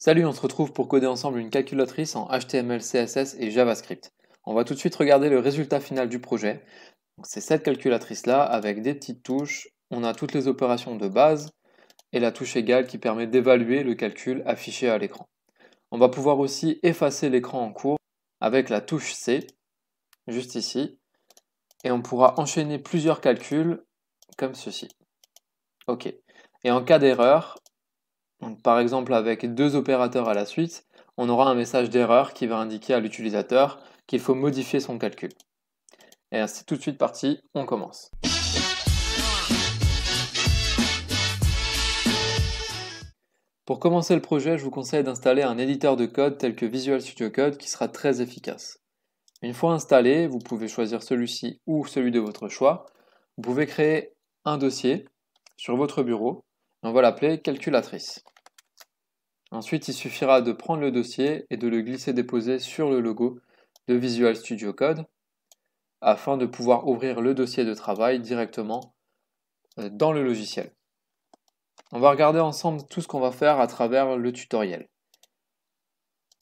Salut, on se retrouve pour coder ensemble une calculatrice en HTML, CSS et JavaScript. On va tout de suite regarder le résultat final du projet. C'est cette calculatrice-là avec des petites touches. On a toutes les opérations de base et la touche égale qui permet d'évaluer le calcul affiché à l'écran. On va pouvoir aussi effacer l'écran en cours avec la touche C, juste ici, et on pourra enchaîner plusieurs calculs comme ceci. Ok. Et en cas d'erreur, donc, par exemple, avec deux opérateurs à la suite, on aura un message d'erreur qui va indiquer à l'utilisateur qu'il faut modifier son calcul. Et c'est tout de suite parti, on commence. Pour commencer le projet, je vous conseille d'installer un éditeur de code tel que Visual Studio Code qui sera très efficace. Une fois installé, vous pouvez choisir celui-ci ou celui de votre choix. Vous pouvez créer un dossier sur votre bureau et on va l'appeler calculatrice. Ensuite, il suffira de prendre le dossier et de le glisser-déposer sur le logo de Visual Studio Code afin de pouvoir ouvrir le dossier de travail directement dans le logiciel. On va regarder ensemble tout ce qu'on va faire à travers le tutoriel.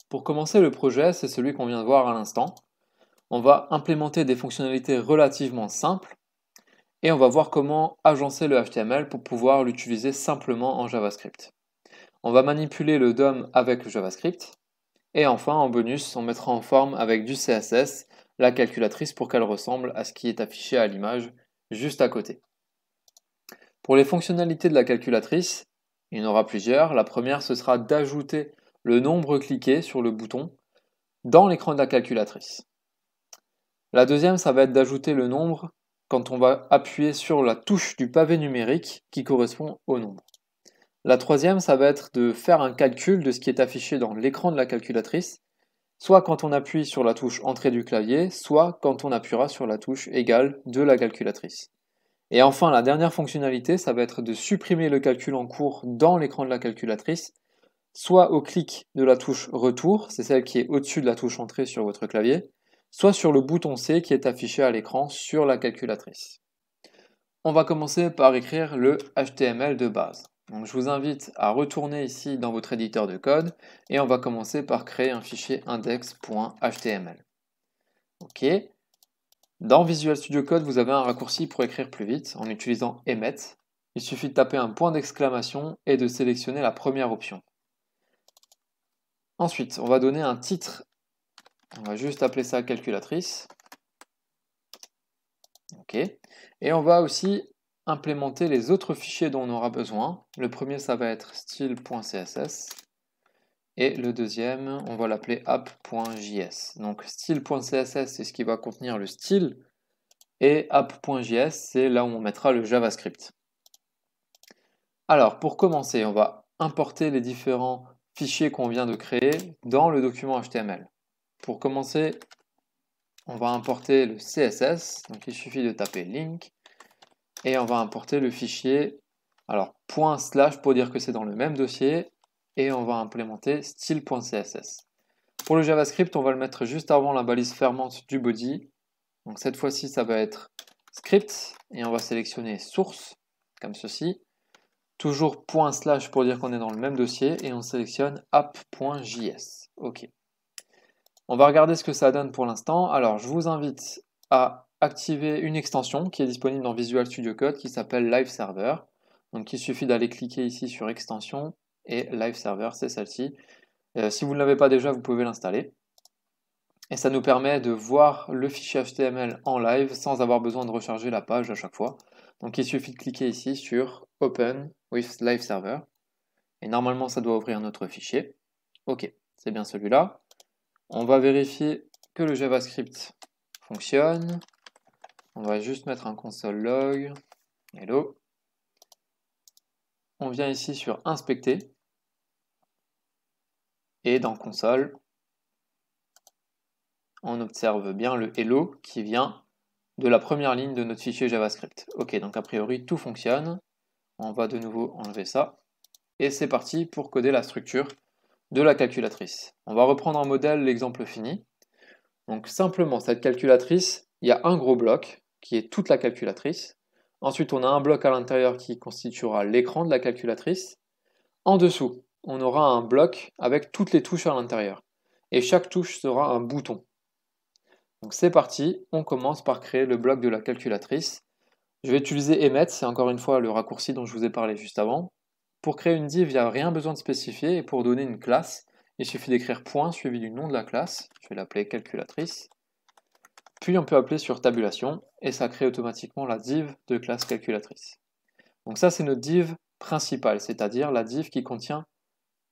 Pour commencer le projet, c'est celui qu'on vient de voir à l'instant. On va implémenter des fonctionnalités relativement simples et on va voir comment agencer le HTML pour pouvoir l'utiliser simplement en JavaScript. On va manipuler le DOM avec le JavaScript. Et enfin, en bonus, on mettra en forme avec du CSS la calculatrice pour qu'elle ressemble à ce qui est affiché à l'image juste à côté. Pour les fonctionnalités de la calculatrice, il y en aura plusieurs. La première, ce sera d'ajouter le nombre cliqué sur le bouton dans l'écran de la calculatrice. La deuxième, ça va être d'ajouter le nombre quand on va appuyer sur la touche du pavé numérique qui correspond au nombre. La troisième, ça va être de faire un calcul de ce qui est affiché dans l'écran de la calculatrice, soit quand on appuie sur la touche Entrée du clavier, soit quand on appuiera sur la touche Égal de la calculatrice. Et enfin, la dernière fonctionnalité, ça va être de supprimer le calcul en cours dans l'écran de la calculatrice, soit au clic de la touche Retour, c'est celle qui est au-dessus de la touche Entrée sur votre clavier, soit sur le bouton C qui est affiché à l'écran sur la calculatrice. On va commencer par écrire le HTML de base. Donc, je vous invite à retourner ici dans votre éditeur de code et on va commencer par créer un fichier index.html. Ok. Dans Visual Studio Code, vous avez un raccourci pour écrire plus vite en utilisant Emmet. Il suffit de taper un point d'exclamation et de sélectionner la première option. Ensuite, on va donner un titre. On va juste appeler ça calculatrice. Ok. Et on va aussi implémenter les autres fichiers dont on aura besoin. Le premier, ça va être style.css. Et le deuxième, on va l'appeler app.js. Donc style.css, c'est ce qui va contenir le style. Et app.js, c'est là où on mettra le JavaScript. Alors, pour commencer, on va importer les différents fichiers qu'on vient de créer dans le document HTML. Pour commencer, on va importer le CSS. Donc il suffit de taper link. Et on va importer le fichier, alors ./ pour dire que c'est dans le même dossier, et on va implémenter style.css. Pour le JavaScript, on va le mettre juste avant la balise fermante du body. Donc cette fois-ci, ça va être script, et on va sélectionner source, comme ceci. Toujours ./ pour dire qu'on est dans le même dossier, et on sélectionne app.js. Ok. On va regarder ce que ça donne pour l'instant. Alors, je vous invite à activer une extension qui est disponible dans Visual Studio Code qui s'appelle Live Server. Donc il suffit d'aller cliquer ici sur extension et Live Server, c'est celle-ci. Si vous ne l'avez pas déjà, vous pouvez l'installer. Et ça nous permet de voir le fichier HTML en live sans avoir besoin de recharger la page à chaque fois. Donc il suffit de cliquer ici sur Open with Live Server. Et normalement, ça doit ouvrir notre fichier. Ok, c'est bien celui-là. On va vérifier que le JavaScript fonctionne. On va juste mettre un console log. Hello. On vient ici sur Inspecter. Et dans console, on observe bien le hello qui vient de la première ligne de notre fichier JavaScript. Ok, donc a priori tout fonctionne. On va de nouveau enlever ça. Et c'est parti pour coder la structure de la calculatrice. On va reprendre en modèle l'exemple fini. Donc simplement, cette calculatrice, il y a un gros bloc qui est toute la calculatrice. Ensuite, on a un bloc à l'intérieur qui constituera l'écran de la calculatrice. En dessous, on aura un bloc avec toutes les touches à l'intérieur. Et chaque touche sera un bouton. Donc c'est parti, on commence par créer le bloc de la calculatrice. Je vais utiliser Emmet, c'est encore une fois le raccourci dont je vous ai parlé juste avant. Pour créer une div, il n'y a rien besoin de spécifier, et pour donner une classe, il suffit d'écrire point suivi du nom de la classe, je vais l'appeler calculatrice, puis on peut appeler sur tabulation, et ça crée automatiquement la div de classe calculatrice. Donc ça c'est notre div principale, c'est-à-dire la div qui contient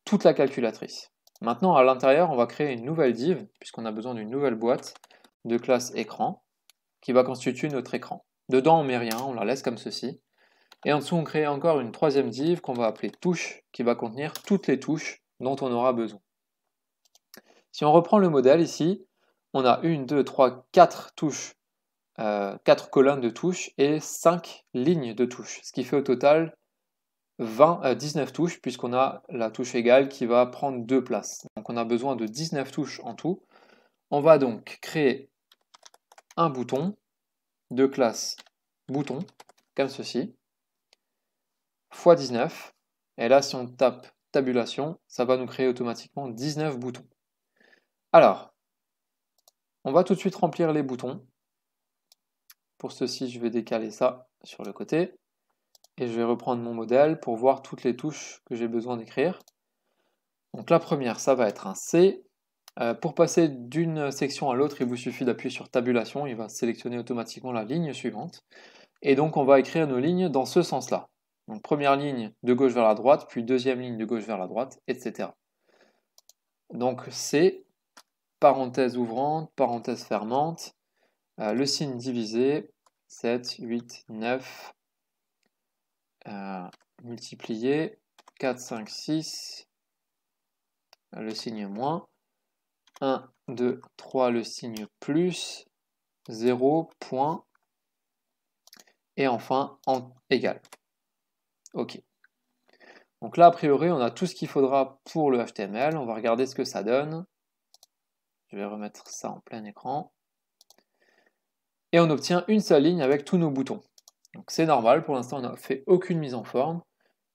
toute la calculatrice. Maintenant à l'intérieur, on va créer une nouvelle div, puisqu'on a besoin d'une nouvelle boîte de classe écran, qui va constituer notre écran. Dedans on met rien, on la laisse comme ceci. Et en dessous, on crée encore une troisième div qu'on va appeler touche, qui va contenir toutes les touches dont on aura besoin. Si on reprend le modèle ici, on a 1, 2, 3, 4 touches, 4 colonnes de touches et 5 lignes de touches, ce qui fait au total 19 touches, puisqu'on a la touche égale qui va prendre 2 places. Donc on a besoin de 19 touches en tout. On va donc créer un bouton de classe bouton, comme ceci, fois 19, et là si on tape tabulation, ça va nous créer automatiquement 19 boutons. Alors, on va tout de suite remplir les boutons. Pour ceci, je vais décaler ça sur le côté, et je vais reprendre mon modèle pour voir toutes les touches que j'ai besoin d'écrire. Donc la première, ça va être un C. Pour passer d'une section à l'autre, il vous suffit d'appuyer sur tabulation, il va sélectionner automatiquement la ligne suivante. Et donc on va écrire nos lignes dans ce sens-là. Donc première ligne de gauche vers la droite, puis deuxième ligne de gauche vers la droite, etc. Donc c'est parenthèse ouvrante, parenthèse fermante, le signe divisé, 7, 8, 9, multiplié, 4, 5, 6, le signe moins, 1, 2, 3, le signe plus, 0, point, et enfin en égal. Ok. Donc là, a priori, on a tout ce qu'il faudra pour le HTML. On va regarder ce que ça donne. Je vais remettre ça en plein écran. Et on obtient une seule ligne avec tous nos boutons. Donc c'est normal, pour l'instant on n'a fait aucune mise en forme.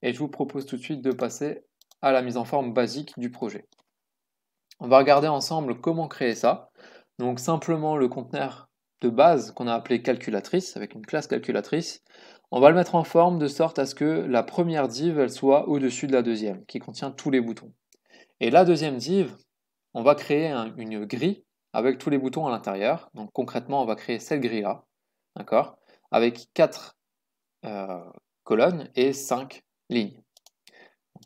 Et je vous propose tout de suite de passer à la mise en forme basique du projet. On va regarder ensemble comment créer ça. Donc simplement le conteneur de base qu'on a appelé calculatrice, avec une classe calculatrice. On va le mettre en forme de sorte à ce que la première div elle soit au-dessus de la deuxième, qui contient tous les boutons. Et la deuxième div, on va créer une grille avec tous les boutons à l'intérieur. Donc concrètement, on va créer cette grille-là, d'accord, avec 4 colonnes et 5 lignes.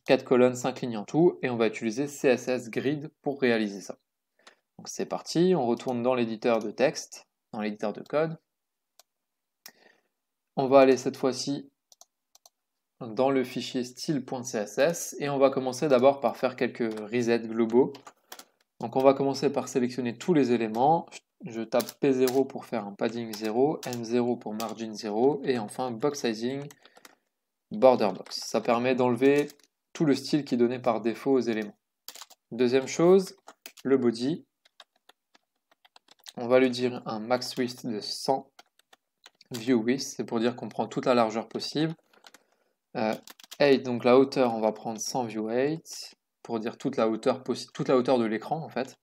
4 colonnes, 5 lignes en tout, et on va utiliser CSS Grid pour réaliser ça. Donc c'est parti, on retourne dans l'éditeur de texte, dans l'éditeur de code. On va aller cette fois-ci dans le fichier style.css et on va commencer d'abord par faire quelques resets globaux. Donc on va commencer par sélectionner tous les éléments. Je tape P0 pour faire un padding 0, M0 pour margin 0 et enfin box sizing border box. Ça permet d'enlever tout le style qui est donné par défaut aux éléments. Deuxième chose, le body. On va lui dire un max width de 100 view width, c'est pour dire qu'on prend toute la largeur possible. Height, donc la hauteur, on va prendre 100 view height pour dire toute la hauteur de l'écran en fait.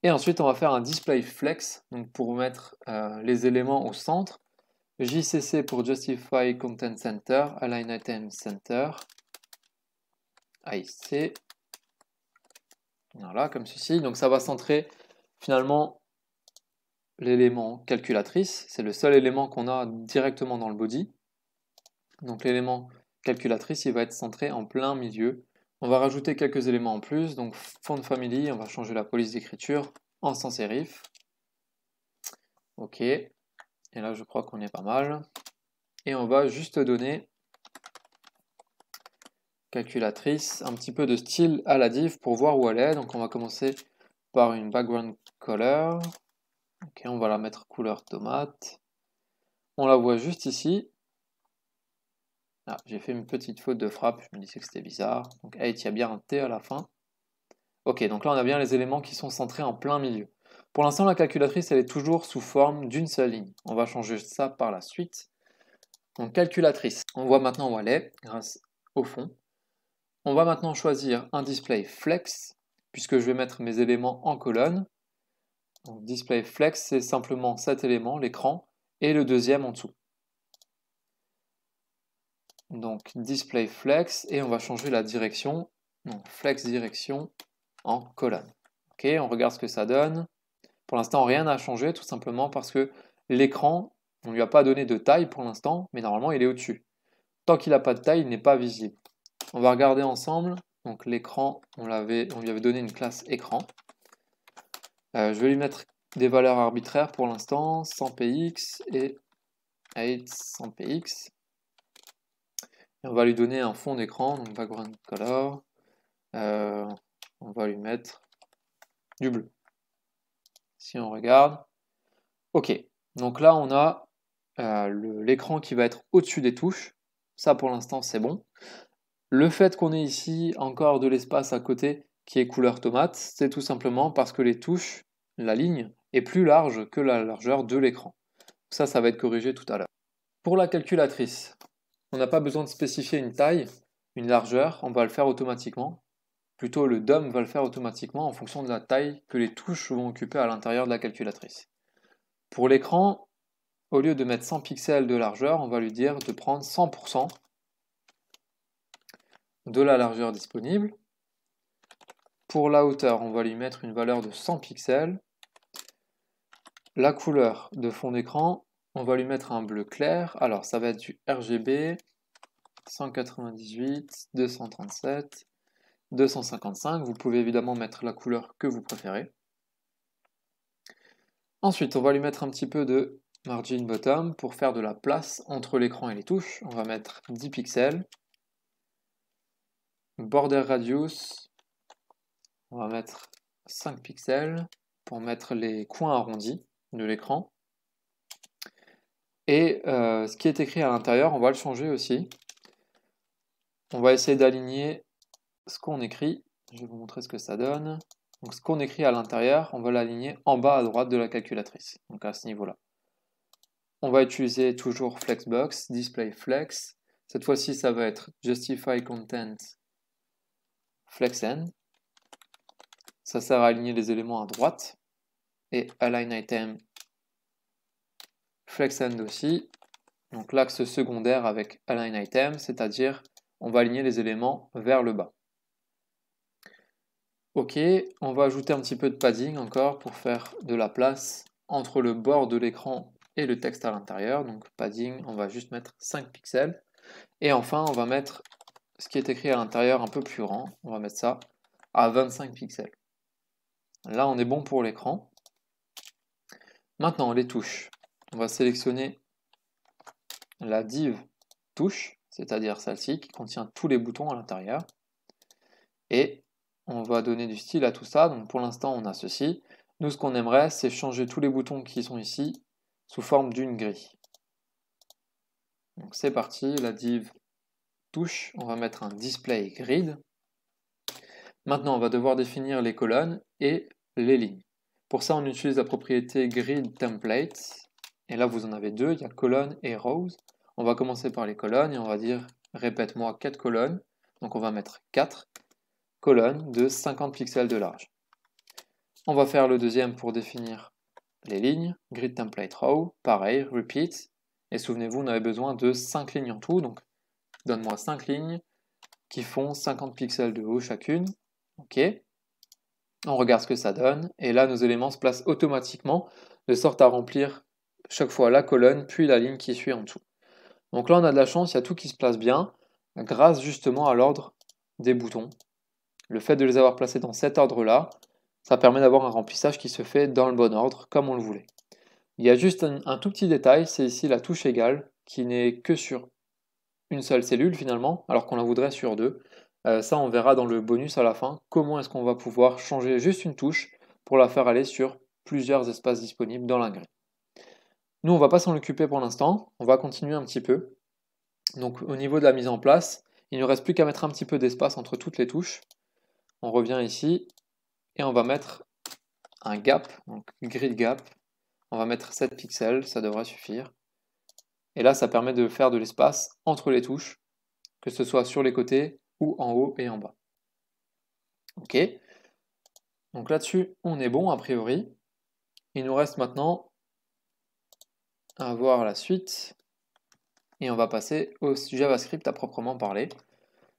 Et ensuite, on va faire un display flex, donc pour mettre les éléments au centre. JCC pour Justify Content Center, Align Item Center, AIC. Voilà, comme ceci. Donc ça va centrer finalement l'élément calculatrice. C'est le seul élément qu'on a directement dans le body. Donc l'élément calculatrice, il va être centré en plein milieu. On va rajouter quelques éléments en plus. Donc font family, on va changer la police d'écriture en sans serif. Ok. Et là, je crois qu'on est pas mal. Et on va juste donner calculatrice, un petit peu de style à la div pour voir où elle est. Donc on va commencer par une background color. Ok, on va la mettre couleur tomate. On la voit juste ici. Ah, j'ai fait une petite faute de frappe, je me disais que c'était bizarre. Donc height, il y a bien un T à la fin. Ok, donc là on a bien les éléments qui sont centrés en plein milieu. Pour l'instant, la calculatrice, elle est toujours sous forme d'une seule ligne. On va changer ça par la suite. Donc calculatrice, on voit maintenant où elle est grâce au fond. On va maintenant choisir un display flex, puisque je vais mettre mes éléments en colonne. Donc, display flex, c'est simplement cet élément, l'écran, et le deuxième en dessous. Donc display flex, et on va changer la direction, donc flex direction en colonne. Ok, on regarde ce que ça donne. Pour l'instant, rien n'a changé, tout simplement parce que l'écran, on ne lui a pas donné de taille pour l'instant, mais normalement il est au-dessus. Tant qu'il n'a pas de taille, il n'est pas visible. On va regarder ensemble. Donc l'écran, on lui avait donné une classe écran. Je vais lui mettre des valeurs arbitraires pour l'instant, 100px et 800px. Et on va lui donner un fond d'écran, donc background color. On va lui mettre du bleu. Si on regarde, ok. Donc là, on a l'écran qui va être au-dessus des touches. Ça, pour l'instant, c'est bon. Le fait qu'on ait ici encore de l'espace à côté qui est couleur tomate, c'est tout simplement parce que les touches, la ligne, est plus large que la largeur de l'écran. Ça va être corrigé tout à l'heure. Pour la calculatrice, on n'a pas besoin de spécifier une taille, une largeur, on va le faire automatiquement. Plutôt, le DOM va le faire automatiquement en fonction de la taille que les touches vont occuper à l'intérieur de la calculatrice. Pour l'écran, au lieu de mettre 100 pixels de largeur, on va lui dire de prendre 100% de la largeur disponible. Pour la hauteur, on va lui mettre une valeur de 100 pixels. La couleur de fond d'écran, on va lui mettre un bleu clair. Alors, ça va être du RGB, 198, 237, 255. Vous pouvez évidemment mettre la couleur que vous préférez. Ensuite, on va lui mettre un petit peu de margin bottom pour faire de la place entre l'écran et les touches. On va mettre 10 pixels. Border radius, on va mettre 5 pixels pour mettre les coins arrondis de l'écran. Et ce qui est écrit à l'intérieur, on va le changer aussi. On va essayer d'aligner ce qu'on écrit. Je vais vous montrer ce que ça donne. Donc ce qu'on écrit à l'intérieur, on va l'aligner en bas à droite de la calculatrice, donc à ce niveau-là. On va utiliser toujours Flexbox, Display Flex. Cette fois-ci, ça va être Justify Content FlexEnd. Ça sert à aligner les éléments à droite. Et Align Item FlexEnd aussi. Donc l'axe secondaire avec Align Item, c'est-à-dire on va aligner les éléments vers le bas. Ok, on va ajouter un petit peu de padding encore pour faire de la place entre le bord de l'écran et le texte à l'intérieur. Donc padding, on va juste mettre 5 pixels. Et enfin, on va mettre ce qui est écrit à l'intérieur un peu plus grand. On va mettre ça à 25 pixels. Là, on est bon pour l'écran. Maintenant, les touches. On va sélectionner la div touche, c'est-à-dire celle-ci qui contient tous les boutons à l'intérieur. Et on va donner du style à tout ça. Donc pour l'instant, on a ceci. Nous, ce qu'on aimerait, c'est changer tous les boutons qui sont ici sous forme d'une grille. Donc c'est parti, la div touche, on va mettre un display grid. Maintenant, on va devoir définir les colonnes et les lignes. Pour ça, on utilise la propriété grid template. Et là, vous en avez deux, il y a colonnes et rows. On va commencer par les colonnes et on va dire répète-moi 4 colonnes. Donc on va mettre 4 colonnes de 50 pixels de large. On va faire le deuxième pour définir les lignes. Grid template row, pareil, repeat. Et souvenez-vous, on avait besoin de 5 lignes en tout. Donc donne-moi 5 lignes qui font 50 pixels de haut chacune. Ok. On regarde ce que ça donne. Et là, nos éléments se placent automatiquement de sorte à remplir chaque fois la colonne, puis la ligne qui suit en dessous. Donc là, on a de la chance, il y a tout qui se place bien, grâce justement à l'ordre des boutons. Le fait de les avoir placés dans cet ordre-là, ça permet d'avoir un remplissage qui se fait dans le bon ordre, comme on le voulait. Il y a juste un tout petit détail, c'est ici la touche égale, qui n'est que sur une seule cellule finalement, alors qu'on la voudrait sur deux. Ça, on verra dans le bonus à la fin, comment est-ce qu'on va pouvoir changer juste une touche pour la faire aller sur plusieurs espaces disponibles dans la grille. Nous, on ne va pas s'en occuper pour l'instant, on va continuer un petit peu. Donc au niveau de la mise en place, il ne reste plus qu'à mettre un petit peu d'espace entre toutes les touches. On revient ici et on va mettre un gap, donc grid gap. On va mettre 7 pixels, ça devrait suffire. Et là, ça permet de faire de l'espace entre les touches, que ce soit sur les côtés ou en haut et en bas. Ok, donc là-dessus, on est bon a priori. Il nous reste maintenant à voir la suite et on va passer au JavaScript à proprement parler.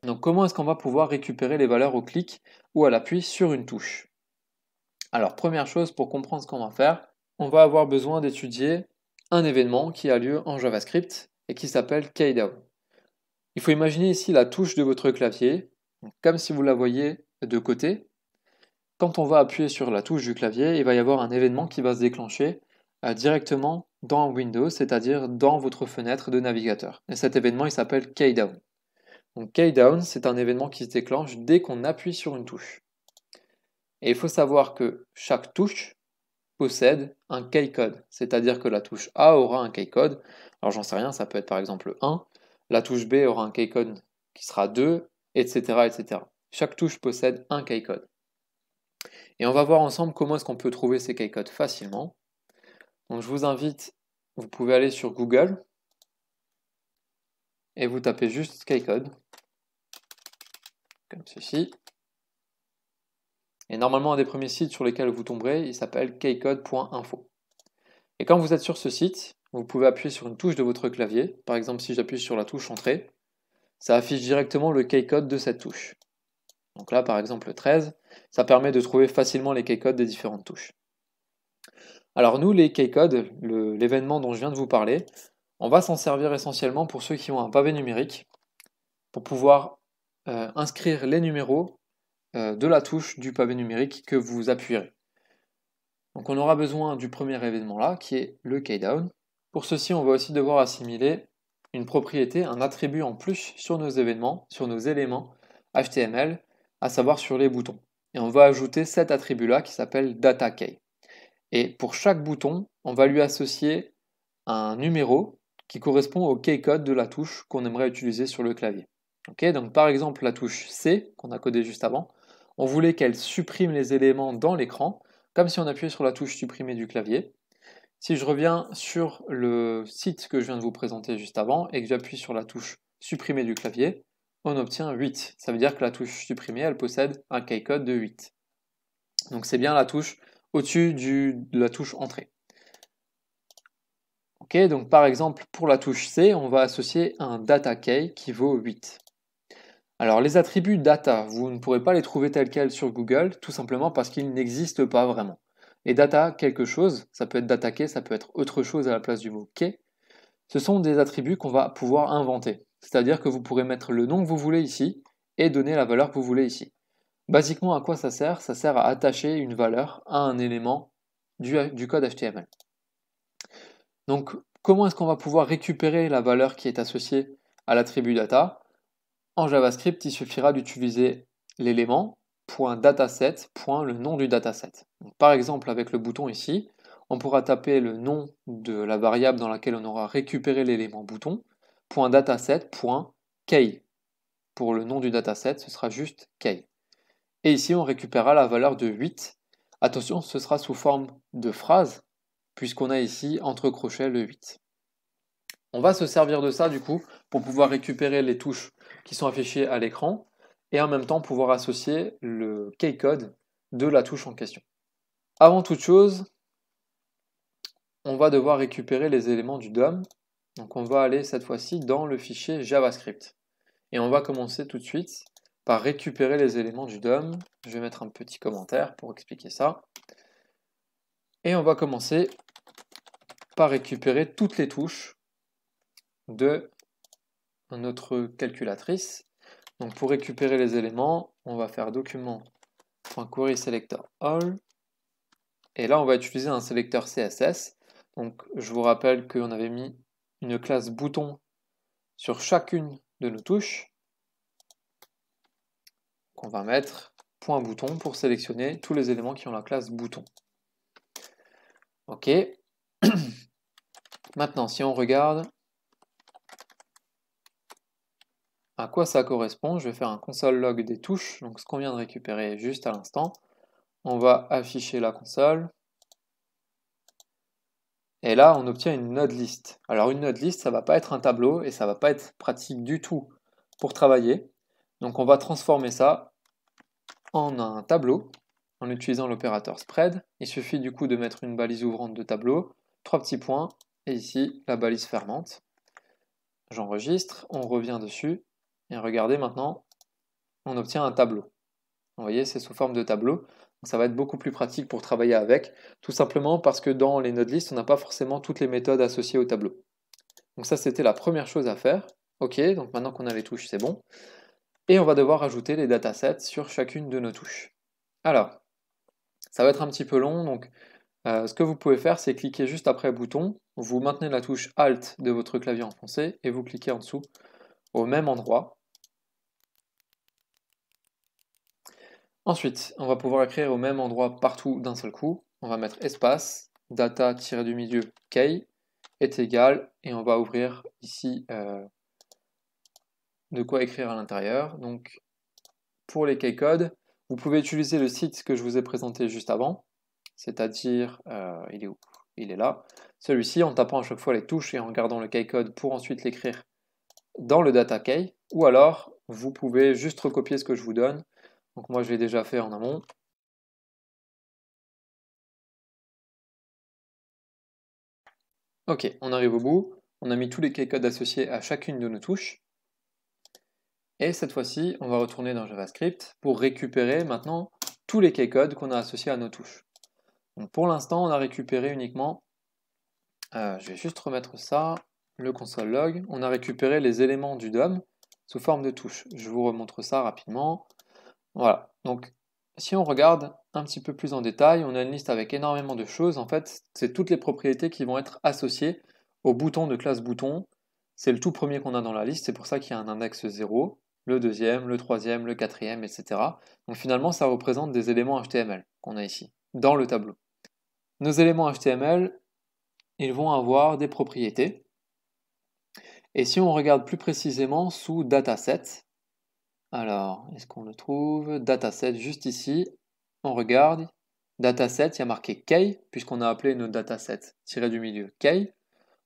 Donc comment est-ce qu'on va pouvoir récupérer les valeurs au clic ou à l'appui sur une touche? Alors première chose, pour comprendre ce qu'on va faire, on va avoir besoin d'étudier un événement qui a lieu en JavaScript et qui s'appelle keydown. Il faut imaginer ici la touche de votre clavier, comme si vous la voyez de côté. Quand on va appuyer sur la touche du clavier, il va y avoir un événement qui va se déclencher directement dans Windows, c'est-à-dire dans votre fenêtre de navigateur. Et cet événement, il s'appelle keydown. Donc keydown, c'est un événement qui se déclenche dès qu'on appuie sur une touche. Et il faut savoir que chaque touche possède un keycode, c'est-à-dire que la touche A aura un keycode. Alors j'en sais rien, ça peut être par exemple 1, la touche B aura un keycode qui sera 2, etc., etc. Chaque touche possède un keycode. Et on va voir ensemble comment est-ce qu'on peut trouver ces keycodes facilement. Donc je vous invite, vous pouvez aller sur Google et vous tapez juste keycode, comme ceci. Et normalement, un des premiers sites sur lesquels vous tomberez, il s'appelle keycode.info. Et quand vous êtes sur ce site, vous pouvez appuyer sur une touche de votre clavier. Par exemple, si j'appuie sur la touche Entrée, ça affiche directement le keycode de cette touche. Donc là, par exemple, le 13, ça permet de trouver facilement les keycodes des différentes touches. Alors nous, les keycodes, l'événement dont je viens de vous parler, on va s'en servir essentiellement pour ceux qui ont un pavé numérique, pour pouvoir inscrire les numéros de la touche du pavé numérique que vous appuierez. Donc on aura besoin du premier événement là, qui est le keydown. Pour ceci, on va aussi devoir assimiler une propriété, un attribut en plus sur nos événements, sur nos éléments HTML, à savoir sur les boutons. Et on va ajouter cet attribut-là qui s'appelle DataKey. Et pour chaque bouton, on va lui associer un numéro qui correspond au keycode de la touche qu'on aimerait utiliser sur le clavier. Ok, donc par exemple la touche C, qu'on a codée juste avant, on voulait qu'elle supprime les éléments dans l'écran, comme si on appuyait sur la touche supprimer du clavier. Si je reviens sur le site que je viens de vous présenter juste avant et que j'appuie sur la touche supprimer du clavier, on obtient 8. Ça veut dire que la touche supprimer, elle possède un keycode de 8. Donc c'est bien la touche au-dessus de la touche entrée. Ok, donc par exemple pour la touche C, on va associer un data key qui vaut 8. Alors les attributs data, vous ne pourrez pas les trouver tels quels sur Google, tout simplement parce qu'ils n'existent pas vraiment. Les data quelque chose, ça peut être data key, ça peut être autre chose à la place du mot key, ce sont des attributs qu'on va pouvoir inventer. C'est-à-dire que vous pourrez mettre le nom que vous voulez ici et donner la valeur que vous voulez ici. Basiquement, à quoi ça sert? Ça sert à attacher une valeur à un élément du code HTML. Donc, comment est-ce qu'on va pouvoir récupérer la valeur qui est associée à l'attribut data? En JavaScript, il suffira d'utiliser l'élément .dataset, le nom du dataset. Donc, par exemple, avec le bouton ici, on pourra taper le nom de la variable dans laquelle on aura récupéré l'élément bouton, .dataset.key. Pour le nom du dataset, ce sera juste key. Et ici, on récupérera la valeur de 8. Attention, ce sera sous forme de phrase, puisqu'on a ici entre crochets le 8. On va se servir de ça du coup pour pouvoir récupérer les touches qui sont affichées à l'écran et en même temps pouvoir associer le keycode de la touche en question. Avant toute chose, on va devoir récupérer les éléments du DOM. Donc on va aller cette fois-ci dans le fichier JavaScript. Et on va commencer tout de suite par récupérer les éléments du DOM. Je vais mettre un petit commentaire pour expliquer ça. Et on va commencer par récupérer toutes les touches de notre calculatrice. Donc pour récupérer les éléments, on va faire document.querySelectorAll. Et là, on va utiliser un sélecteur CSS. Donc je vous rappelle qu'on avait mis une classe bouton sur chacune de nos touches. On va mettre .bouton pour sélectionner tous les éléments qui ont la classe bouton. Ok. Maintenant, si on regarde à quoi ça correspond, je vais faire un console log des touches, donc ce qu'on vient de récupérer juste à l'instant. On va afficher la console. Et là, on obtient une node list. Alors une node list, ça ne va pas être un tableau et ça ne va pas être pratique du tout pour travailler. Donc on va transformer ça en un tableau en utilisant l'opérateur spread. Il suffit du coup de mettre une balise ouvrante de tableau, 3 petits points, et ici la balise fermante. J'enregistre, on revient dessus, et regardez maintenant, on obtient un tableau. Vous voyez, c'est sous forme de tableau, donc ça va être beaucoup plus pratique pour travailler avec, tout simplement parce que dans les node list, on n'a pas forcément toutes les méthodes associées au tableau. Donc ça, c'était la première chose à faire. Ok, donc maintenant qu'on a les touches, c'est bon. Et on va devoir ajouter les datasets sur chacune de nos touches. Alors, ça va être un petit peu long, donc ce que vous pouvez faire, c'est cliquer juste après le bouton, vous maintenez la touche Alt de votre clavier enfoncé et vous cliquez en dessous au même endroit. Ensuite, on va pouvoir écrire au même endroit partout d'un seul coup. On va mettre espace, data-du-milieu key est égal, et on va ouvrir ici de quoi écrire à l'intérieur. Donc pour les key codes, vous pouvez utiliser le site que je vous ai présenté juste avant, c'est-à-dire, il est où? Il est là. Celui-ci, en tapant à chaque fois les touches et en regardant le key code pour ensuite l'écrire dans le data key, ou alors vous pouvez juste recopier ce que je vous donne. Donc moi je l'ai déjà fait en amont. Ok, on arrive au bout, on a mis tous les key codes associés à chacune de nos touches. Et cette fois-ci, on va retourner dans JavaScript pour récupérer maintenant tous les key codes qu'on a associés à nos touches. Donc pour l'instant, on a récupéré uniquement, je vais juste remettre ça, le console log, on a récupéré les éléments du DOM sous forme de touches. Je vous remontre ça rapidement. Voilà, donc si on regarde un petit peu plus en détail, on a une liste avec énormément de choses. En fait, c'est toutes les propriétés qui vont être associées au bouton de classe bouton. C'est le tout premier qu'on a dans la liste, c'est pour ça qu'il y a un index 0, le deuxième, le troisième, le quatrième, etc. Donc finalement, ça représente des éléments HTML qu'on a ici, dans le tableau. Nos éléments HTML, ils vont avoir des propriétés. Et si on regarde plus précisément sous dataset, alors, est-ce qu'on le trouve? Dataset juste ici. On regarde. Dataset, il y a marqué key, puisqu'on a appelé notre dataset tiré du milieu key.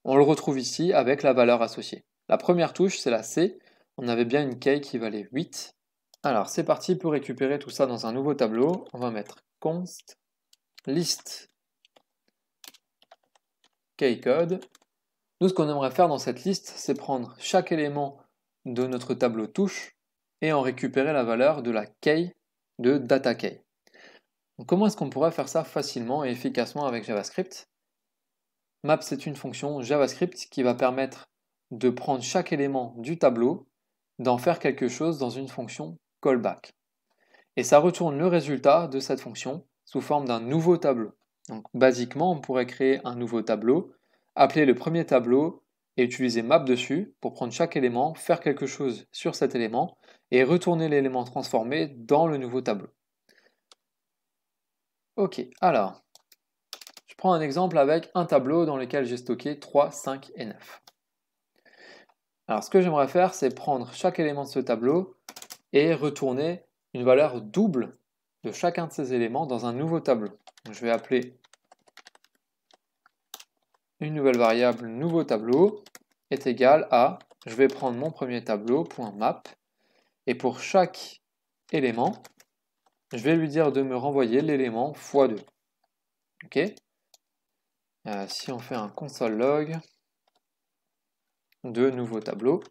On le retrouve ici avec la valeur associée. La première touche, c'est la C. On avait bien une key qui valait 8. Alors, c'est parti pour récupérer tout ça dans un nouveau tableau. On va mettre const list keycode. Nous, ce qu'on aimerait faire dans cette liste, c'est prendre chaque élément de notre tableau touche et en récupérer la valeur de la key de data key. Donc, comment est-ce qu'on pourrait faire ça facilement et efficacement avec JavaScript? Map, c'est une fonction JavaScript qui va permettre de prendre chaque élément du tableau, d'en faire quelque chose dans une fonction callback. Et ça retourne le résultat de cette fonction sous forme d'un nouveau tableau. Donc basiquement, on pourrait créer un nouveau tableau, appeler le premier tableau et utiliser map dessus pour prendre chaque élément, faire quelque chose sur cet élément et retourner l'élément transformé dans le nouveau tableau. Ok, alors, je prends un exemple avec un tableau dans lequel j'ai stocké 3, 5 et 9. Alors ce que j'aimerais faire, c'est prendre chaque élément de ce tableau et retourner une valeur double de chacun de ces éléments dans un nouveau tableau. Donc, je vais appeler une nouvelle variable nouveau tableau est égal à, je vais prendre mon premier tableau, .map, et pour chaque élément, je vais lui dire de me renvoyer l'élément x2. Ok. Si on fait un console log de nouveau tableau,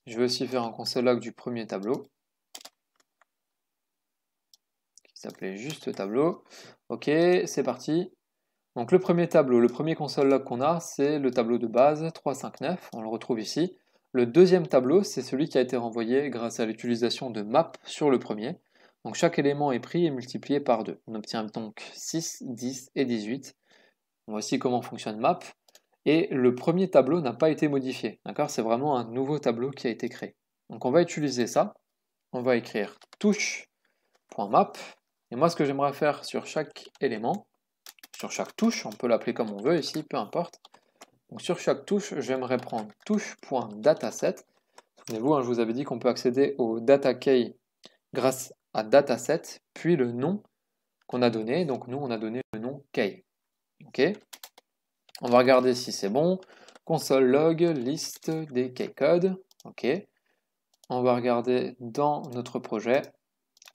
je vais aussi faire un console log du premier tableau, qui s'appelait juste tableau. Ok, c'est parti. Donc le premier tableau, le premier console log qu'on a, c'est le tableau de base 359, on le retrouve ici. Le deuxième tableau, c'est celui qui a été renvoyé grâce à l'utilisation de map sur le premier. Donc chaque élément est pris et multiplié par 2. On obtient donc 6, 10 et 18. Voici comment fonctionne map. Et le premier tableau n'a pas été modifié. C'est vraiment un nouveau tableau qui a été créé. Donc on va utiliser ça. On va écrire touche.map. Et moi, ce que j'aimerais faire sur chaque élément, sur chaque touche, on peut l'appeler comme on veut ici, peu importe. Donc sur chaque touche, j'aimerais prendre touche.dataset. Souvenez-vous, je vous avais dit qu'on peut accéder au data key grâce à dataset, puis le nom qu'on a donné. Donc nous, on a donné le nom key. Ok. On va regarder si c'est bon. Console log liste des key codes. Ok. on va regarder dans notre projet,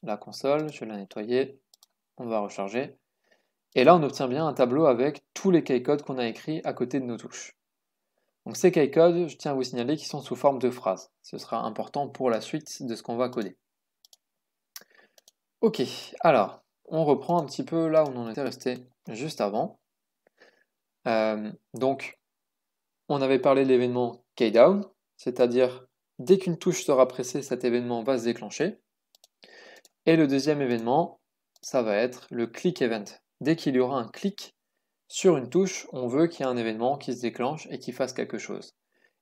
la console, je vais la nettoyer, on va recharger. Et là, on obtient bien un tableau avec tous les keycodes qu'on a écrits à côté de nos touches. Donc ces keycodes, je tiens à vous signaler qu'ils sont sous forme de phrases. Ce sera important pour la suite de ce qu'on va coder. Ok, alors, on reprend un petit peu là où on en était resté juste avant. Donc, on avait parlé de l'événement keydown, c'est-à-dire dès qu'une touche sera pressée, cet événement va se déclencher. Et le deuxième événement, ça va être le click event. Dès qu'il y aura un clic sur une touche, on veut qu'il y ait un événement qui se déclenche et qui fasse quelque chose.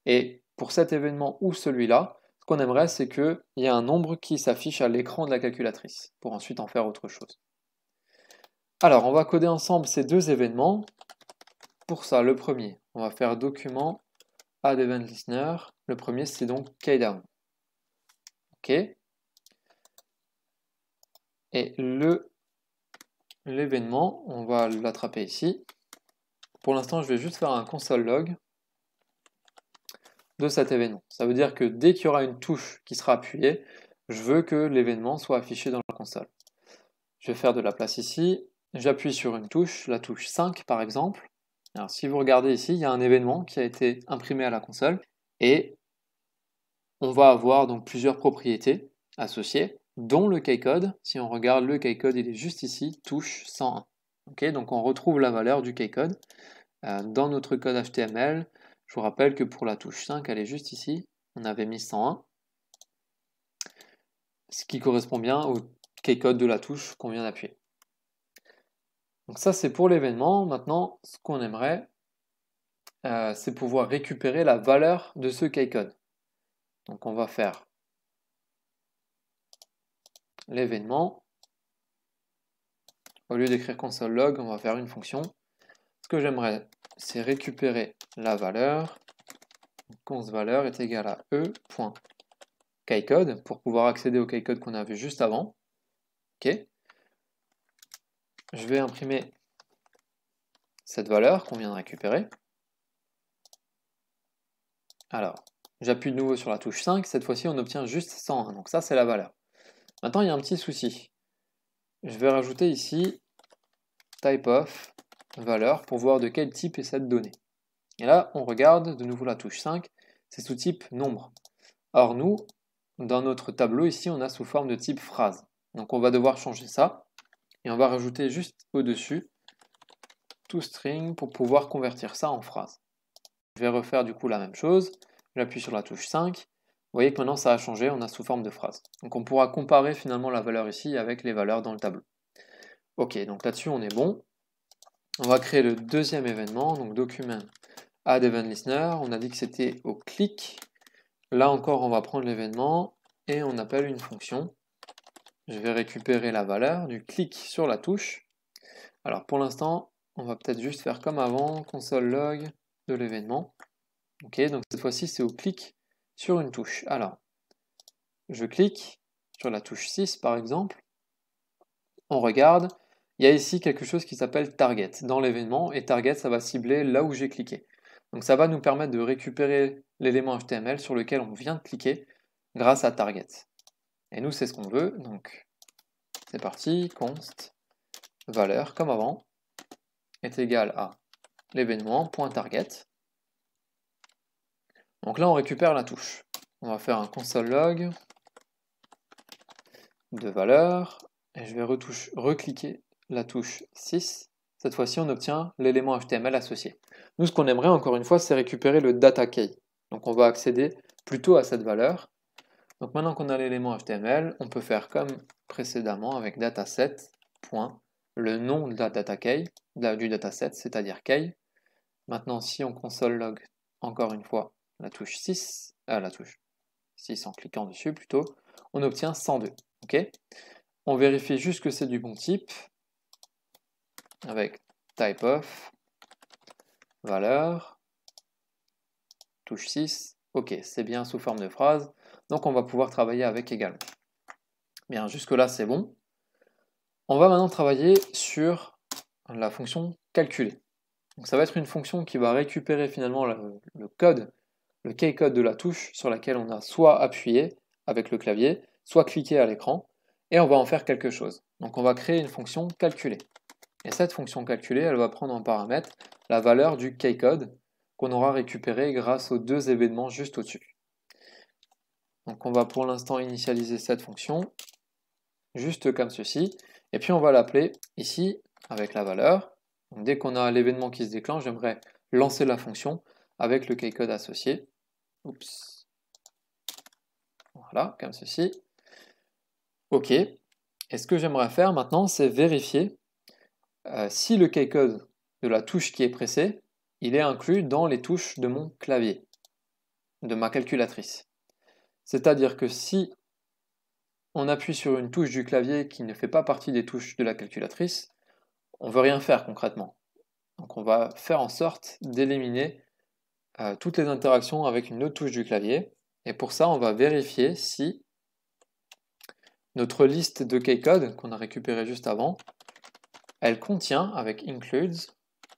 Et pour cet événement ou celui-là, ce qu'on aimerait, c'est qu'il y ait un nombre qui s'affiche à l'écran de la calculatrice, pour ensuite en faire autre chose. Alors, on va coder ensemble ces deux événements. Pour ça, le premier, on va faire document add event listener. Le premier, c'est donc keydown. OK. Et l'événement, on va l'attraper ici. Pour l'instant, je vais juste faire un console log de cet événement. Ça veut dire que dès qu'il y aura une touche qui sera appuyée, je veux que l'événement soit affiché dans la console. Je vais faire de la place ici. J'appuie sur une touche, la touche 5 par exemple. Alors si vous regardez ici, il y a un événement qui a été imprimé à la console et on va avoir donc plusieurs propriétés associées, dont le keycode. Si on regarde le keycode, il est juste ici, touche 101. Okay, donc on retrouve la valeur du keycode dans notre code HTML. Je vous rappelle que pour la touche 5, elle est juste ici. On avait mis 101, ce qui correspond bien au keycode de la touche qu'on vient d'appuyer. Donc ça, c'est pour l'événement. Maintenant, ce qu'on aimerait, c'est pouvoir récupérer la valeur de ce keycode. Donc on va faire l'événement. Au lieu d'écrire console log, on va faire une fonction. Ce que j'aimerais, c'est récupérer la valeur. Const valeur est égal à e.keycode pour pouvoir accéder au keycode qu'on a vu juste avant. Ok. Je vais imprimer cette valeur qu'on vient de récupérer. Alors, j'appuie de nouveau sur la touche 5. Cette fois-ci, on obtient juste 101. Donc ça, c'est la valeur. Maintenant, il y a un petit souci. Je vais rajouter ici type of valeur pour voir de quel type est cette donnée. Et là, on regarde de nouveau la touche 5, c'est sous type nombre. Or nous, dans notre tableau ici, on a sous forme de type phrase. Donc on va devoir changer ça, et on va rajouter juste au-dessus toString pour pouvoir convertir ça en phrase. Je vais refaire du coup la même chose, j'appuie sur la touche 5, vous voyez que maintenant ça a changé, on a sous forme de phrase. Donc on pourra comparer finalement la valeur ici avec les valeurs dans le tableau. Ok, donc là-dessus on est bon. On va créer le deuxième événement, donc document add event listener. On a dit que c'était au clic. Là encore, on va prendre l'événement et on appelle une fonction. Je vais récupérer la valeur du clic sur la touche. Alors pour l'instant, on va peut-être juste faire comme avant, console log de l'événement. Ok, donc cette fois-ci, c'est au clic sur une touche. Alors, je clique sur la touche 6 par exemple. On regarde. Il y a ici quelque chose qui s'appelle target dans l'événement et target, ça va cibler là où j'ai cliqué. Donc ça va nous permettre de récupérer l'élément HTML sur lequel on vient de cliquer grâce à target. Et nous, c'est ce qu'on veut. Donc c'est parti, const valeur comme avant est égal à l'événement.target. Donc là, on récupère la touche. On va faire un console log de valeur et je vais recliquer la touche 6. Cette fois-ci, on obtient l'élément HTML associé. Nous, ce qu'on aimerait, encore une fois, c'est récupérer le data key. Donc, on va accéder plutôt à cette valeur. Donc, maintenant qu'on a l'élément HTML, on peut faire comme précédemment avec dataset. Le nom de la data key, du dataset, c'est-à-dire key. Maintenant, si on console log encore une fois la touche 6, la touche 6 en cliquant dessus plutôt, on obtient 102. Ok, on vérifie juste que c'est du bon type avec type of valeur touche 6. Ok, c'est bien sous forme de phrase, donc on va pouvoir travailler avec également. Bien, jusque là c'est bon. On va maintenant travailler sur la fonction calculer. Donc ça va être une fonction qui va récupérer finalement le code, le keycode de la touche sur laquelle on a soit appuyé, avec le clavier, soit cliquer à l'écran, et on va en faire quelque chose. Donc on va créer une fonction calculer. Et cette fonction calculer, elle va prendre en paramètre la valeur du keycode qu'on aura récupéré grâce aux deux événements juste au-dessus. Donc on va pour l'instant initialiser cette fonction, juste comme ceci, et puis on va l'appeler ici avec la valeur. Donc dès qu'on a l'événement qui se déclenche, j'aimerais lancer la fonction avec le keycode associé. Oups. Voilà, comme ceci. OK. Et ce que j'aimerais faire maintenant, c'est vérifier si le keycode de la touche qui est pressée, il est inclus dans les touches de mon clavier, de ma calculatrice. C'est-à-dire que si on appuie sur une touche du clavier qui ne fait pas partie des touches de la calculatrice, on ne veut rien faire concrètement. Donc on va faire en sorte d'éliminer toutes les interactions avec une autre touche du clavier. Et pour ça, on va vérifier si notre liste de keycode qu'on a récupéré juste avant, elle contient, avec includes,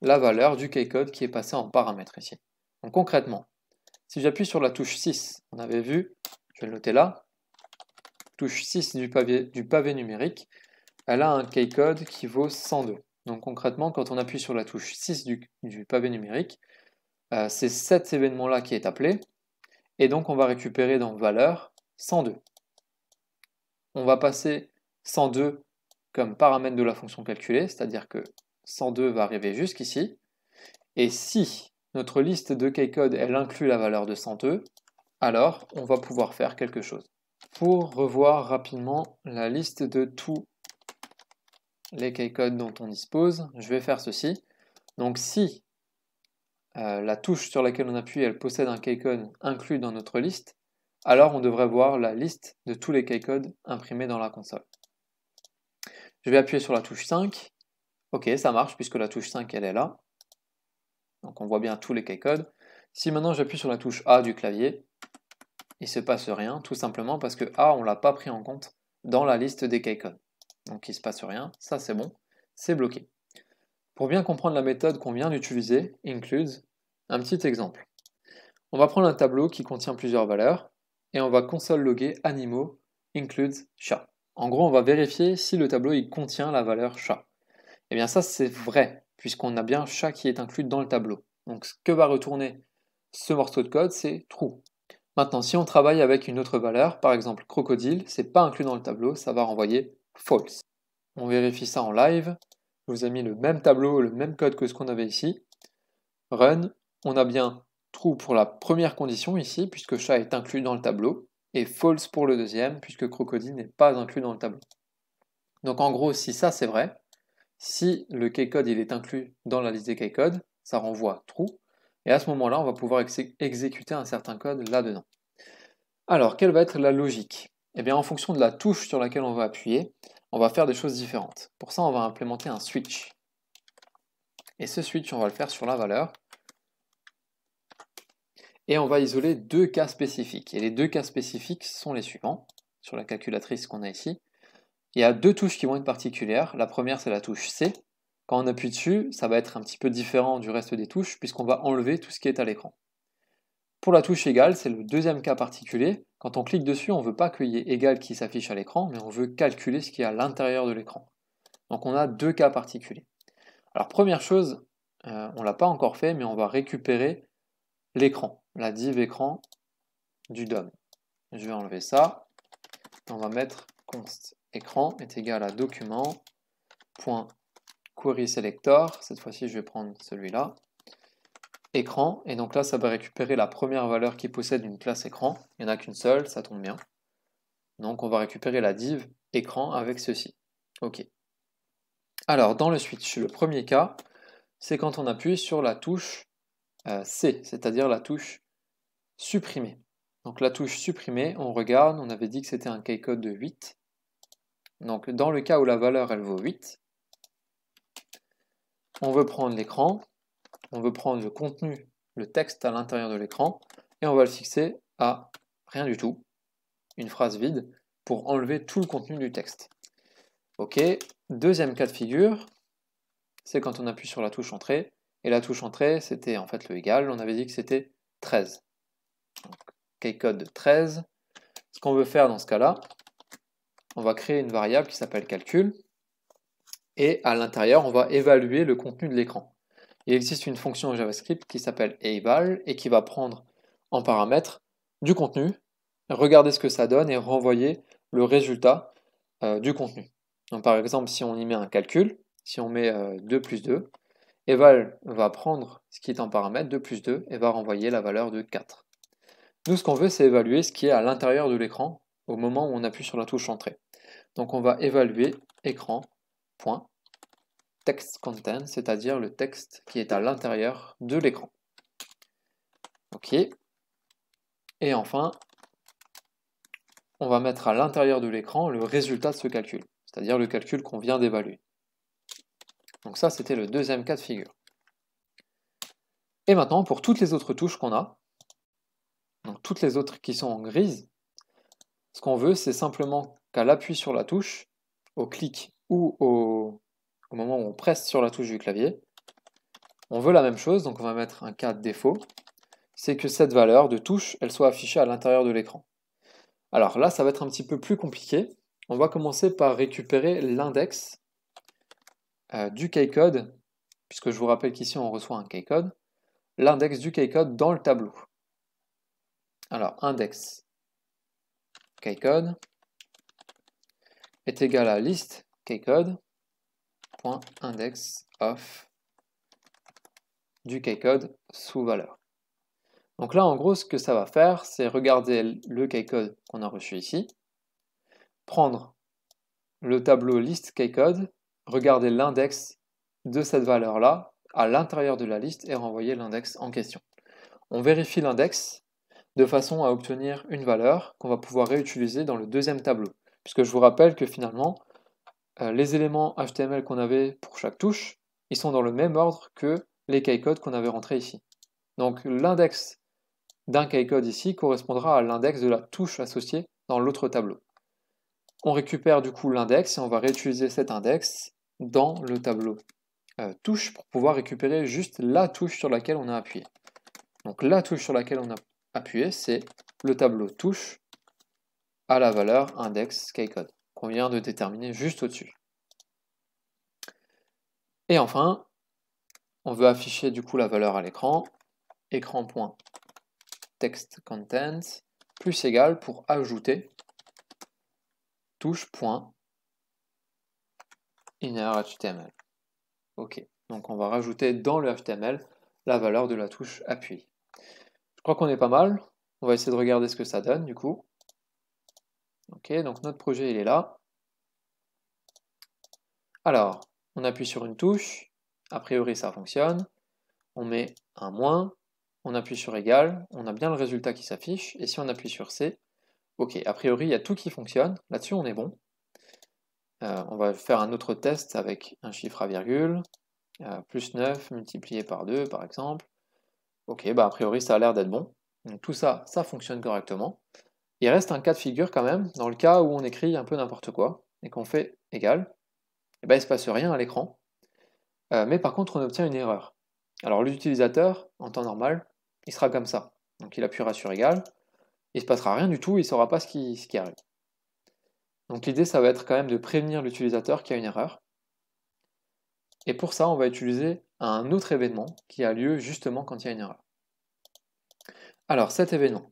la valeur du keycode qui est passé en paramètre ici. Donc concrètement, si j'appuie sur la touche 6, on avait vu, je vais le noter là, touche 6 du pavé numérique, elle a un keycode qui vaut 102. Donc concrètement, quand on appuie sur la touche 6 du pavé numérique, c'est cet événement-là qui est appelé, et donc on va récupérer dans valeur 102. On va passer 102 comme paramètre de la fonction calculée, c'est-à-dire que 102 va arriver jusqu'ici, et si notre liste de keycode elle inclut la valeur de 102, alors on va pouvoir faire quelque chose. Pour revoir rapidement la liste de tous les keycodes dont on dispose, je vais faire ceci. Donc si la touche sur laquelle on appuie, elle possède un keycode inclus dans notre liste, alors on devrait voir la liste de tous les keycodes imprimés dans la console. Je vais appuyer sur la touche 5. Ok, ça marche puisque la touche 5 elle est là. Donc on voit bien tous les keycodes. Si maintenant j'appuie sur la touche A du clavier, il ne se passe rien, tout simplement parce que A on ne l'a pas pris en compte dans la liste des keycodes. Donc il ne se passe rien, ça c'est bon, c'est bloqué. Pour bien comprendre la méthode qu'on vient d'utiliser, includes, un petit exemple. On va prendre un tableau qui contient plusieurs valeurs et on va console logger animaux includes chat. En gros, on va vérifier si le tableau il contient la valeur chat. Et bien ça c'est vrai, puisqu'on a bien chat qui est inclus dans le tableau. Donc ce que va retourner ce morceau de code, c'est true. Maintenant, si on travaille avec une autre valeur, par exemple crocodile, c'est pas inclus dans le tableau, ça va renvoyer false. On vérifie ça en live. Je vous ai mis le même tableau, le même code que ce qu'on avait ici. Run, on a bien true pour la première condition ici, puisque chat est inclus dans le tableau, et false pour le deuxième, puisque crocodile n'est pas inclus dans le tableau. Donc en gros, si ça c'est vrai, si le keycode il est inclus dans la liste des keycodes, ça renvoie true, et à ce moment-là, on va pouvoir exécuter un certain code là-dedans. Alors, quelle va être la logique? Eh bien, en fonction de la touche sur laquelle on va appuyer, on va faire des choses différentes. Pour ça, on va implémenter un switch. Et ce switch, on va le faire sur la valeur. Et on va isoler deux cas spécifiques. Et les deux cas spécifiques sont les suivants, sur la calculatrice qu'on a ici. Il y a deux touches qui vont être particulières. La première, c'est la touche C. Quand on appuie dessus, ça va être un petit peu différent du reste des touches, puisqu'on va enlever tout ce qui est à l'écran. Pour la touche égale, c'est le deuxième cas particulier. Quand on clique dessus, on ne veut pas qu'il y ait égal qui s'affiche à l'écran, mais on veut calculer ce qui est à l'intérieur de l'écran. Donc on a deux cas particuliers. Alors première chose, on ne l'a pas encore fait, mais on va récupérer l'écran, la div écran du DOM. Je vais enlever ça. On va mettre const écran est égal à document.querySelector. Cette fois-ci, je vais prendre celui-là. Écran, et donc là ça va récupérer la première valeur qui possède une classe écran, il n'y en a qu'une seule, ça tombe bien. Donc on va récupérer la div écran avec ceci. Ok. Alors dans le switch, le premier cas, c'est quand on appuie sur la touche C, c'est-à-dire la touche supprimer. Donc la touche supprimer, on regarde, on avait dit que c'était un keycode de 8. Donc dans le cas où la valeur elle vaut 8, on veut prendre l'écran, on veut prendre le contenu, le texte à l'intérieur de l'écran, et on va le fixer à rien du tout, une phrase vide, pour enlever tout le contenu du texte. Ok, deuxième cas de figure, c'est quand on appuie sur la touche entrée, et la touche entrée, c'était en fait le égal, on avait dit que c'était 13. Donc, keycode de 13, Ce qu'on veut faire dans ce cas-là, on va créer une variable qui s'appelle calcul, et à l'intérieur, on va évaluer le contenu de l'écran. Il existe une fonction JavaScript qui s'appelle eval et qui va prendre en paramètre du contenu, regarder ce que ça donne et renvoyer le résultat du contenu. Donc par exemple, si on y met un calcul, si on met 2 plus 2, eval va prendre ce qui est en paramètre 2 plus 2 et va renvoyer la valeur de 4. Nous, ce qu'on veut, c'est évaluer ce qui est à l'intérieur de l'écran au moment où on appuie sur la touche entrée. Donc on va évaluer écran.textContent, c'est-à-dire le texte qui est à l'intérieur de l'écran. OK. Et enfin, on va mettre à l'intérieur de l'écran le résultat de ce calcul, c'est-à-dire le calcul qu'on vient d'évaluer. Donc ça, c'était le deuxième cas de figure. Et maintenant, pour toutes les autres touches qu'on a, donc toutes les autres qui sont en grise, ce qu'on veut, c'est simplement qu'à l'appui sur la touche, au clic ou au moment où on presse sur la touche du clavier, on veut la même chose, donc on va mettre un cas de défaut, c'est que cette valeur de touche, elle soit affichée à l'intérieur de l'écran. Alors là, ça va être un petit peu plus compliqué. On va commencer par récupérer l'index du keycode, puisque je vous rappelle qu'ici on reçoit un keycode, l'index du keycode dans le tableau. Alors, index keycode est égal à list keycode.index of du keycode sous valeur. Donc là, en gros, ce que ça va faire, c'est regarder le keycode qu'on a reçu ici, prendre le tableau list keycode, regarder l'index de cette valeur-là à l'intérieur de la liste et renvoyer l'index en question. On vérifie l'index de façon à obtenir une valeur qu'on va pouvoir réutiliser dans le deuxième tableau. Puisque je vous rappelle que finalement, les éléments HTML qu'on avait pour chaque touche, ils sont dans le même ordre que les keycodes qu'on avait rentrés ici. Donc l'index d'un keycode ici correspondra à l'index de la touche associée dans l'autre tableau. On récupère du coup l'index et on va réutiliser cet index dans le tableau touche pour pouvoir récupérer juste la touche sur laquelle on a appuyé. Donc la touche sur laquelle on a appuyé, c'est le tableau touche à la valeur index keycode qu'on vient de déterminer juste au-dessus. Et enfin, on veut afficher du coup la valeur à l'écran, écran.textContent plus égal pour ajouter touche.innerHTML. Ok, donc on va rajouter dans le HTML la valeur de la touche appui. Je crois qu'on est pas mal. On va essayer de regarder ce que ça donne du coup. Ok, donc notre projet il est là. Alors, on appuie sur une touche, a priori ça fonctionne. On met un moins, on appuie sur égal, on a bien le résultat qui s'affiche. Et si on appuie sur C, ok, a priori il y a tout qui fonctionne. Là-dessus on est bon. On va faire un autre test avec un chiffre à virgule. Plus 9 multiplié par 2 par exemple. Ok, bah a priori ça a l'air d'être bon. Donc tout ça, ça fonctionne correctement. Il reste un cas de figure quand même, dans le cas où on écrit un peu n'importe quoi, et qu'on fait égal, et ben il ne se passe rien à l'écran, mais par contre on obtient une erreur. Alors l'utilisateur, en temps normal, il sera comme ça. Donc il appuiera sur égal, il ne se passera rien du tout, il ne saura pas ce qui arrive. Donc l'idée ça va être quand même de prévenir l'utilisateur qu'il y a une erreur. Et pour ça, on va utiliser un autre événement qui a lieu justement quand il y a une erreur. Alors cet événement,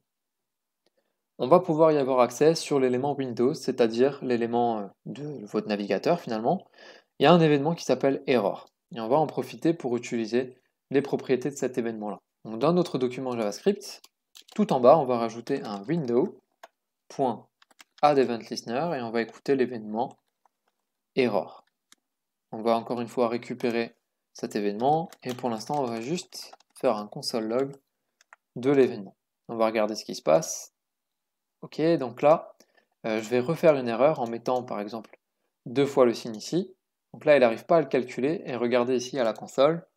on va pouvoir y avoir accès sur l'élément Windows, c'est-à-dire l'élément de votre navigateur finalement. Il y a un événement qui s'appelle error, et on va en profiter pour utiliser les propriétés de cet événement-là. Donc dans notre document JavaScript, tout en bas, on va rajouter un window.addEventListener et on va écouter l'événement error. On va encore une fois récupérer cet événement et pour l'instant, on va juste faire un console log de l'événement. On va regarder ce qui se passe. Ok, donc là, je vais refaire une erreur en mettant par exemple 2 fois le signe ici. Donc là, il n'arrive pas à le calculer et regardez ici à la console,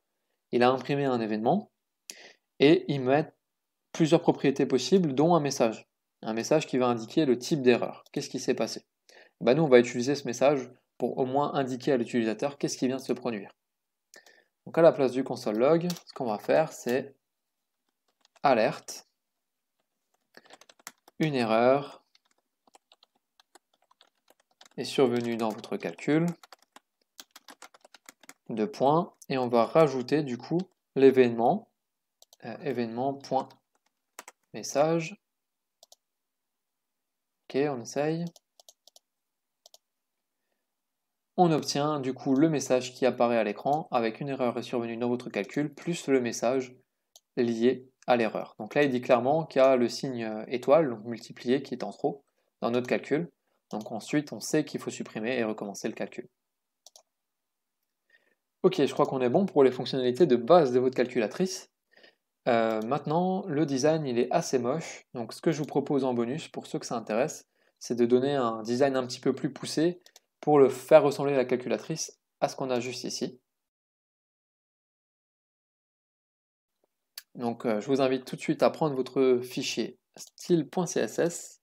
il a imprimé un événement et il met plusieurs propriétés possibles, dont un message. Un message qui va indiquer le type d'erreur. Qu'est-ce qui s'est passé? Bah nous, on va utiliser ce message pour au moins indiquer à l'utilisateur qu'est-ce qui vient de se produire. Donc à la place du console log, ce qu'on va faire, c'est alerte, une erreur est survenu dans votre calcul, deux points, et on va rajouter du coup l'événement, événement.message. Ok, on essaye. On obtient du coup le message qui apparaît à l'écran avec une erreur est survenue dans votre calcul plus le message lié à l'erreur. Donc là, il dit clairement qu'il y a le signe étoile, donc multiplié, qui est en trop dans notre calcul. Donc ensuite, on sait qu'il faut supprimer et recommencer le calcul. Ok, je crois qu'on est bon pour les fonctionnalités de base de votre calculatrice. Maintenant, le design, il est assez moche. Donc ce que je vous propose en bonus, pour ceux que ça intéresse, c'est de donner un design un petit peu plus poussé pour le faire ressembler à la calculatrice à ce qu'on a juste ici. Donc je vous invite tout de suite à prendre votre fichier style.css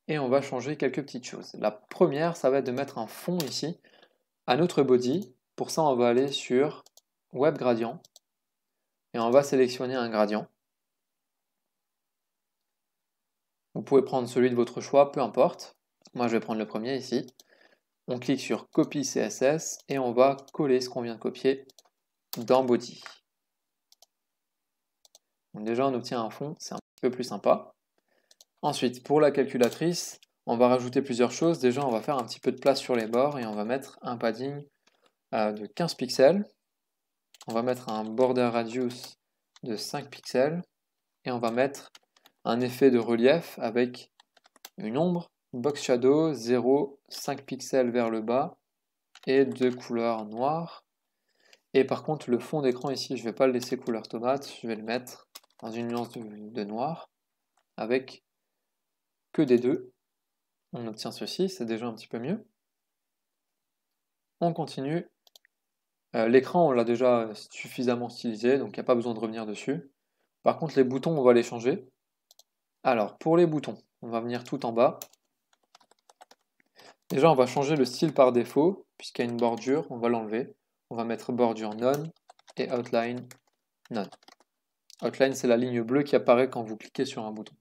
et on va changer quelques petites choses. La première, ça va être de mettre un fond ici à notre body. Pour ça, on va aller sur Web Gradient et on va sélectionner un gradient. Vous pouvez prendre celui de votre choix, peu importe. Moi, je vais prendre le premier ici. On clique sur Copy CSS et on va coller ce qu'on vient de copier dans Body. Donc déjà, on obtient un fond, c'est un petit peu plus sympa. Ensuite, pour la calculatrice, on va rajouter plusieurs choses. Déjà, on va faire un petit peu de place sur les bords et on va mettre un padding de 15 pixels. On va mettre un border radius de 5 pixels et on va mettre un effet de relief avec une ombre, box shadow 0, 5 pixels vers le bas et de couleur noire. Et par contre, le fond d'écran ici, je ne vais pas le laisser couleur tomate, je vais le mettre dans une nuance de noir avec que des deux. On obtient ceci, c'est déjà un petit peu mieux. On continue. L'écran, on l'a déjà suffisamment stylisé, donc il n'y a pas besoin de revenir dessus. Par contre, les boutons, on va les changer. Alors, pour les boutons, on va venir tout en bas. Déjà, on va changer le style par défaut, puisqu'il y a une bordure, on va l'enlever. On va mettre bordure none et outline none. Outline, c'est la ligne bleue qui apparaît quand vous cliquez sur un bouton.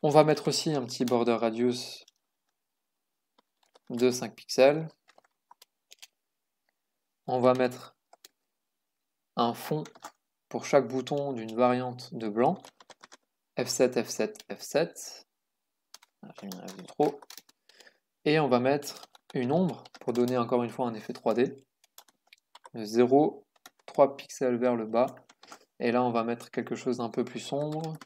On va mettre aussi un petit border radius de 5 pixels. On va mettre un fond pour chaque bouton d'une variante de blanc. F7, F7, F7. J'ai mis un F de trop. Et on va mettre une ombre pour donner encore une fois un effet 3D. De 0, 3 pixels vers le bas. Et là, on va mettre quelque chose d'un peu plus sombre.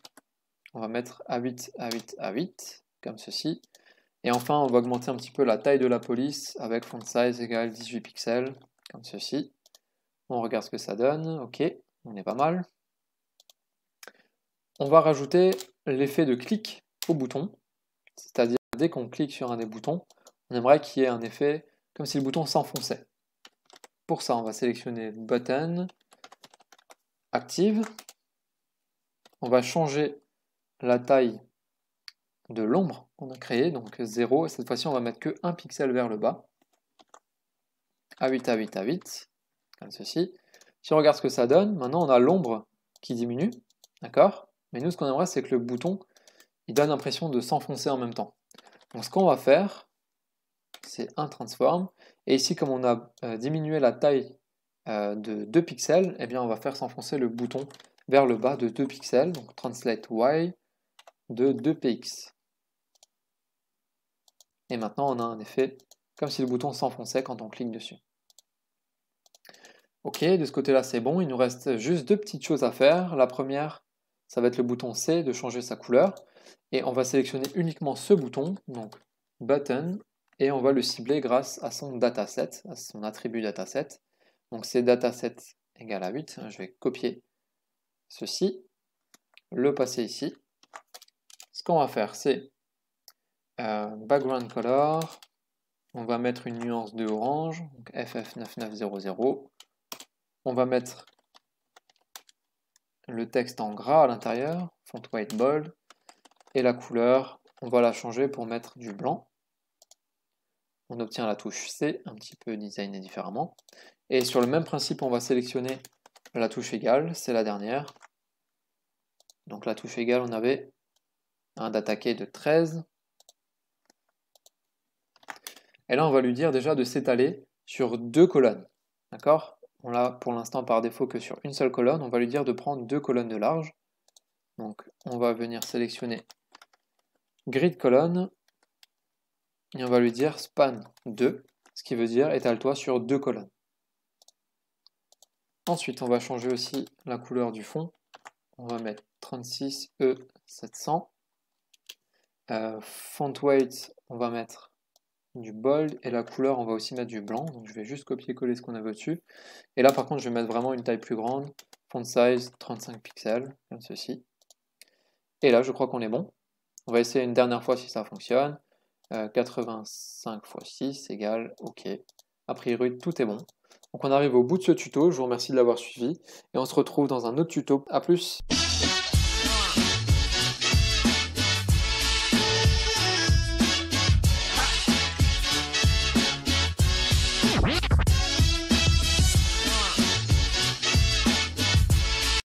On va mettre A8, A8, A8, comme ceci. Et enfin, on va augmenter un petit peu la taille de la police avec font size égale 18 pixels, comme ceci. On regarde ce que ça donne. Ok, on est pas mal. On va rajouter l'effet de clic au bouton. C'est-à-dire, dès qu'on clique sur un des boutons, on aimerait qu'il y ait un effet comme si le bouton s'enfonçait. Pour ça, on va sélectionner Button, Active. On va changer la taille de l'ombre qu'on a créée, donc 0. Et cette fois-ci, on va mettre que 1 pixel vers le bas. A8, A8, A8, comme ceci. Si on regarde ce que ça donne, maintenant on a l'ombre qui diminue, d'accord? Mais nous, ce qu'on aimerait, c'est que le bouton, il donne l'impression de s'enfoncer en même temps. Donc ce qu'on va faire, c'est un transform. Et ici, comme on a diminué la taille de 2 pixels, eh bien on va faire s'enfoncer le bouton vers le bas de 2 pixels. Donc translate y de 2px. Et maintenant, on a un effet comme si le bouton s'enfonçait quand on clique dessus. Ok, de ce côté-là, c'est bon. Il nous reste juste deux petites choses à faire. La première, ça va être le bouton C, de changer sa couleur. Et on va sélectionner uniquement ce bouton, donc button, et on va le cibler grâce à son dataset, à son attribut dataset. Donc c'est dataset égale à 8. Je vais copier ceci, le passer ici. Ce qu'on va faire, c'est background color. On va mettre une nuance de orange, donc FF9900. On va mettre le texte en gras à l'intérieur, font white bold, et la couleur, on va la changer pour mettre du blanc. On obtient la touche C, un petit peu designée différemment. Et sur le même principe, on va sélectionner la touche égale, c'est la dernière. Donc la touche égale, on avait un data key de 13. Et là, on va lui dire déjà de s'étaler sur 2 colonnes. D'accord? On l'a pour l'instant par défaut que sur une seule colonne. On va lui dire de prendre 2 colonnes de large. Donc, on va venir sélectionner grid colonne. Et on va lui dire span 2, ce qui veut dire étale-toi sur 2 colonnes. Ensuite, on va changer aussi la couleur du fond. On va mettre 36E700. Font weight, on va mettre du bold, et la couleur, on va aussi mettre du blanc. Donc je vais juste copier-coller ce qu'on avait au-dessus. Et là, par contre, je vais mettre vraiment une taille plus grande. Font size 35 pixels, comme ceci. Et là, je crois qu'on est bon. On va essayer une dernière fois si ça fonctionne. 85 x 6 égale OK. A priori, tout est bon. Donc on arrive au bout de ce tuto. Je vous remercie de l'avoir suivi. Et on se retrouve dans un autre tuto. A plus!